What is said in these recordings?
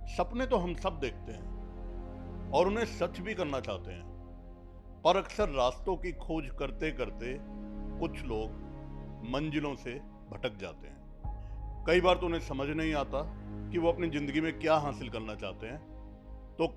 सपने तो हम सब देखते हैं और उन्हें सच भी करना चाहते हैं, पर अक्सर रास्तों की खोज करते करते कुछ लोग मंजिलों से भटक जाते हैं। कई बार तो उन्हें समझ नहीं आता कि वो अपनी जिंदगी में क्या हासिल करना चाहते हैं। तो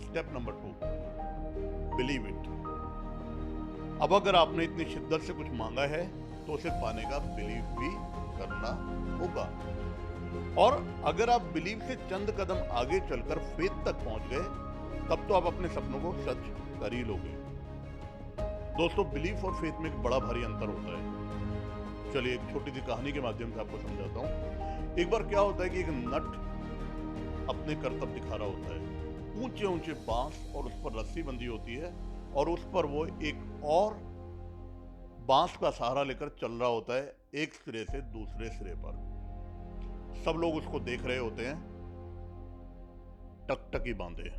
स्टेप नंबर 2, बिलीव इट। अब अगर आपने इतनी शिद्दत से कुछ मांगा है तो उसे पाने का बिलीव भी करना होगा। और अगर आप बिलीव से चंद कदम आगे चलकर फेथ तक पहुंच गए तब तो आप अपने सपनों को सच कर ही लोगे। दोस्तों, बिलीफ और फेथ में एक बड़ा भारी अंतर होता है। चलिए एक छोटी सी कहानी के माध्यम से आपको समझाता हूं। एक बार क्या होता है कि एक नट अपने करतब दिखा रहा होता है। ऊंचे ऊंचे बांस और उस पर रस्सी बंधी होती है और उस पर वो एक और बांस का सहारा लेकर चल रहा होता है, एक सिरे से दूसरे सिरे पर। सब लोग उसको देख रहे होते हैं, टकटकी बांधे।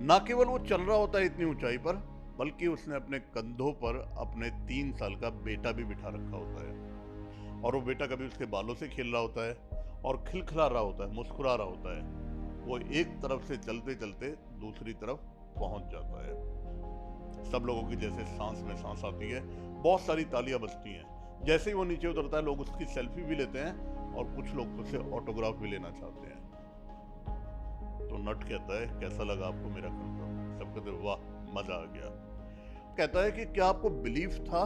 ना केवल वो चल रहा होता है इतनी ऊंचाई पर, बल्कि उसने अपने कंधों पर अपने 3 साल का बेटा भी बिठा रखा होता है। और वो बेटा कभी उसके बालों से खेल रहा होता है और खिलखिला रहा होता है, मुस्कुरा रहा होता है। वो एक तरफ से चलते चलते दूसरी तरफ पहुंच जाता है। सब लोगों की जैसे सांस में सांस आती है, बहुत सारी तालियां बजती हैं। जैसे ही वो नीचे उतरता है लोग उसकी सेल्फी भी लेते हैं और कुछ लोग उससे ऑटोग्राफ भी लेना चाहते हैं। तो नट कहता है, कैसा लगा आपको मेरा करतब? सब कहते हैं, वाह, मजा आ गया। कहता है कि क्या आपको बिलीफ था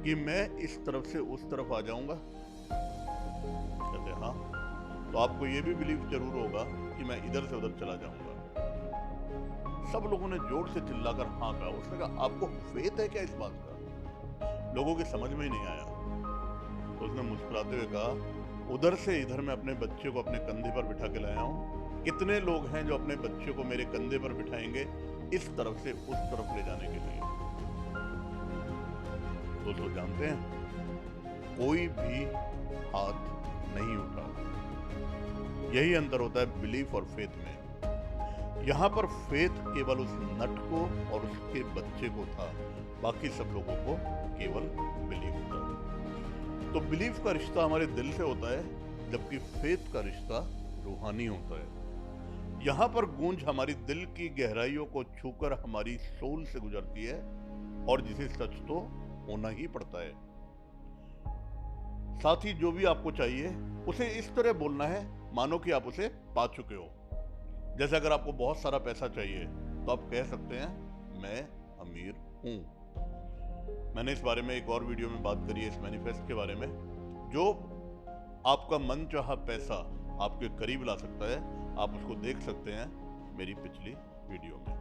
कि मैं इस तरफ से उस तरफ आ जाऊंगा? कहते हैं, हाँ। तो आपको यह भी बिलीव जरूर होगा कि मैं इधर से उधर चला जाऊंगा। सब लोगों ने जोर से चिल्लाकर हाँ कहा। उसने कहा, आपको फेथ है क्या इस बात का? लोगों की समझ में ही नहीं आया। तो उसने मुस्कुराते हुए कहा, उधर से इधर मैं अपने बच्चे को अपने कंधे पर बिठा के लाया हूं। कितने लोग हैं जो अपने बच्चे को मेरे कंधे पर बिठाएंगे इस तरफ से उस तरफ ले जाने के लिए? दोस्तों, जानते हैं, कोई भी हाथ नहीं उठा। यही अंतर होता है बिलीफ और फेथ में। यहां पर फेथ केवल उस नट को और उसके बच्चे को था, बाकी सब लोगों को केवल बिलीफ था। तो बिलीफ का रिश्ता हमारे दिल से होता है, जबकि फेथ का रिश्ता रूहानी होता है। यहां पर गूंज हमारी दिल की गहराइयों को छूकर हमारी सोल से गुजरती है और जिसे सच तो होना ही पड़ता है। साथ ही जो भी आपको चाहिए उसे इस तरह बोलना है मानो कि आप उसे पा चुके हो। जैसे अगर आपको बहुत सारा पैसा चाहिए तो आप कह सकते हैं मैं अमीर हूं। मैंने इस बारे में एक और वीडियो में बात करी है, इस मैनिफेस्ट के बारे में, जो आपका मन चाहा पैसा आपके करीब ला सकता है। आप उसको देख सकते हैं मेरी पिछली वीडियो में।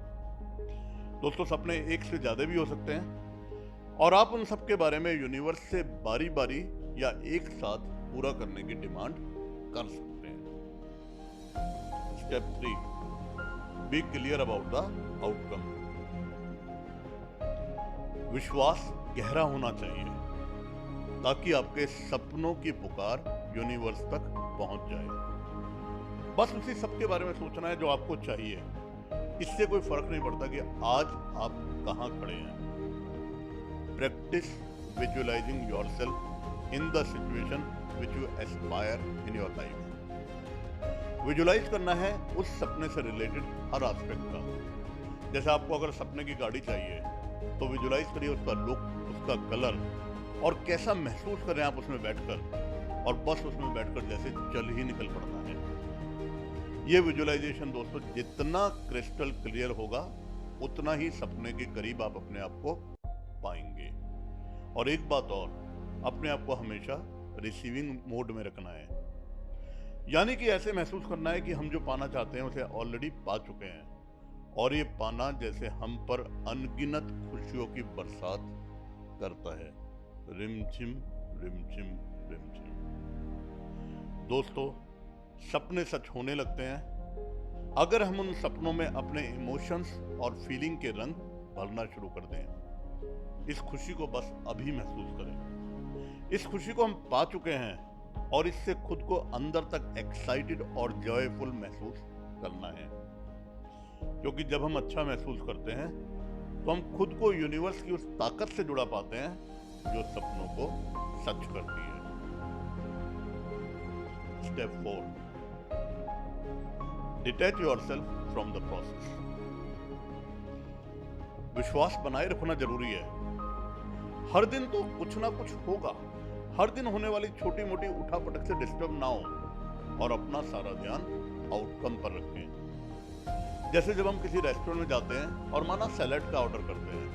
दोस्तों, सपने एक से ज्यादा भी हो सकते हैं और आप उन सब के बारे में यूनिवर्स से बारी बारी या एक साथ पूरा करने की डिमांड कर सकते हैं। Step 3, be clear about the outcome. विश्वास गहरा होना चाहिए ताकि आपके सपनों की पुकार यूनिवर्स तक पहुंच जाए। बस उसी सब के बारे में सोचना है जो आपको चाहिए। इससे कोई फर्क नहीं पड़ता कि आज आप कहां खड़े हैं। Practice visualizing yourself in the situation which you aspire in your life. Visualize करना है उस सपने से रिलेटेड हर एस्पेक्ट का। जैसे आपको अगर सपने की गाड़ी चाहिए तो विजुअलाइज करिए उसका लुक, उसका कलर और कैसा महसूस करें आप उसमें बैठकर, और बस उसमें बैठकर जैसे चल ही निकल पड़ना है। ये विजुअलाइजेशन दोस्तों जितना क्रिस्टल क्लियर होगा उतना ही सपने के करीब आप अपने आप को पाएंगे। और एक बात और, अपने आप को हमेशा रिसीविंग मोड में रखना है, यानी कि ऐसे महसूस करना है कि हम जो पाना चाहते हैं उसे ऑलरेडी पा चुके हैं, और ये पाना जैसे हम पर अनगिनत खुशियों की बरसात करता है। रिमझिम रिमझिम रिमझिम। दोस्तों, सपने सच होने लगते हैं अगर हम उन सपनों में अपने इमोशंस और फीलिंग के रंग भरना शुरू कर दें। इस खुशी को बस अभी महसूस करें। इस खुशी को हम पा चुके हैं और इससे खुद को अंदर तक एक्साइटेड और जॉयफुल महसूस करना है, क्योंकि जब हम अच्छा महसूस करते हैं तो हम खुद को यूनिवर्स की उस ताकत से जुड़ा पाते हैं जो सपनों को सच करती है। Step 4, detach yourself from the process. विश्वास बनाए रखना जरूरी है। हर दिन तो कुछ ना कुछ होगा। हर दिन होने वाली छोटी मोटी उठापटक से डिस्टर्ब ना हो और अपना सारा ध्यान आउटकम पर रखें। जैसे जब हम किसी रेस्टोरेंट में जाते हैं और माना सैलेड का ऑर्डर करते हैं,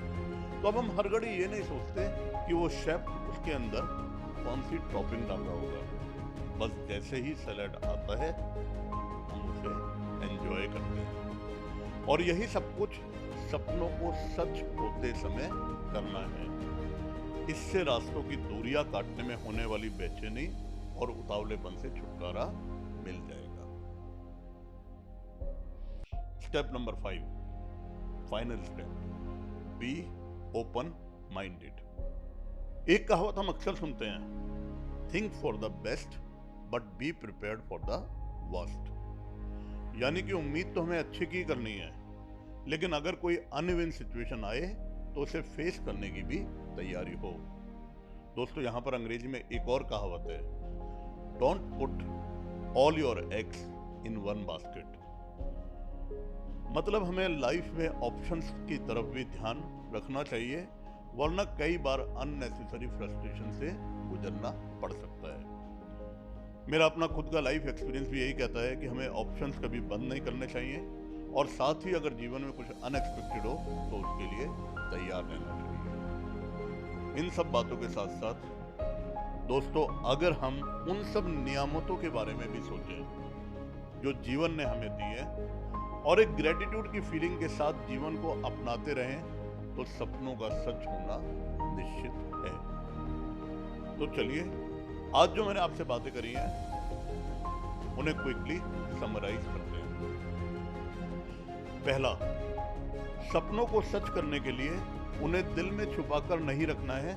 तो अब हम हर घड़ी ये नहीं सोचते कि वो शेफ उसके अंदर कौन सी टॉपिंग डाल रहा होगा। बस जैसे ही सैलेड आता है हम उसे एंजॉय करते हैं। और यही सब कुछ सपनों को सच होते समय करना है। इससे रास्तों की दूरियां काटने में होने वाली बेचैनी और उतावलेपन से छुटकारा मिल जाएगा। Step number 5, final step, be open minded. एक कहावत हम अक्सर सुनते हैं, think for the best but be prepared for the worst. यानी कि उम्मीद तो हमें अच्छे की करनी है, लेकिन अगर कोई अनविन सिचुएशन आए तो उसे फेस करने की भी तैयारी हो। दोस्तों, यहां पर अंग्रेजी में एक और कहावत है, don't put all your eggs in one basket. मतलब हमें लाइफ में ऑप्शंस की तरफ भी ध्यान रखना चाहिए, वरना कई बार अननेसेसरी फ्रस्ट्रेशन से गुजरना पड़ सकता है। मेरा अपना खुद का लाइफ एक्सपीरियंस भी यही कहता है कि हमें ऑप्शंस कभी बंद नहीं करने चाहिए, और साथ ही अगर जीवन में कुछ अनएक्सपेक्टेड हो तो उसके लिए तैयार रहना चाहिए। इन सब बातों के साथ साथ दोस्तों, अगर हम उन सब नियामतों के बारे में भी सोचें जो जीवन ने हमें दी है और एक ग्रेटिट्यूड की फीलिंग के साथ जीवन को अपनाते रहें, तो सपनों का सच होना निश्चित है। तो चलिए, आज जो मैंने आपसे बातें करी हैं उन्हें क्विकली समराइज करते हैं। पहला, सपनों को सच करने के लिए उन्हें दिल में छुपाकर नहीं रखना है,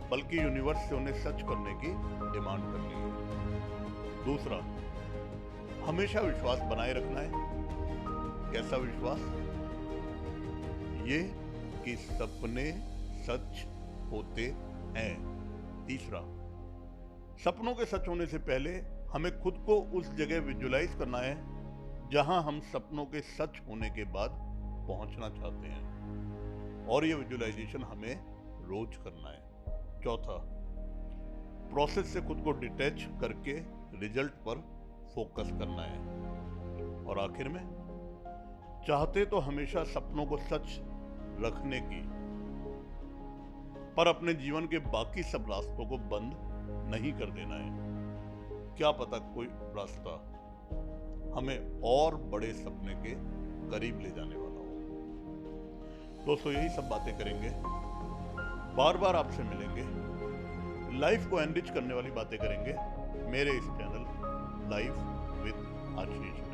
बल्कि यूनिवर्स से उन्हें सच करने की डिमांड करनी है। दूसरा, हमेशा विश्वास बनाए रखना है। कैसा विश्वास? ये कि सपने सच होते हैं। तीसरा, सपनों के सच होने से पहले हमें खुद को उस जगह विजुअलाइज करना है जहां हम सपनों के सच होने के बाद पहुंचना चाहते हैं, और ये विजुअलाइजेशन हमें रोज करना है। चौथा, प्रोसेस से खुद को डिटैच करके रिजल्ट पर फोकस करना है। और आखिर में चाहते तो हमेशा सपनों को सच रखने की, पर अपने जीवन के बाकी सब रास्तों को बंद नहीं कर देना है। क्या पता कोई रास्ता हमें और बड़े सपने के करीब ले जाने वाला हो। दोस्तों, यही सब बातें करेंगे, बार बार आपसे मिलेंगे, लाइफ को एनरिच करने वाली बातें करेंगे मेरे इस चैनल लाइफ विद आशीष।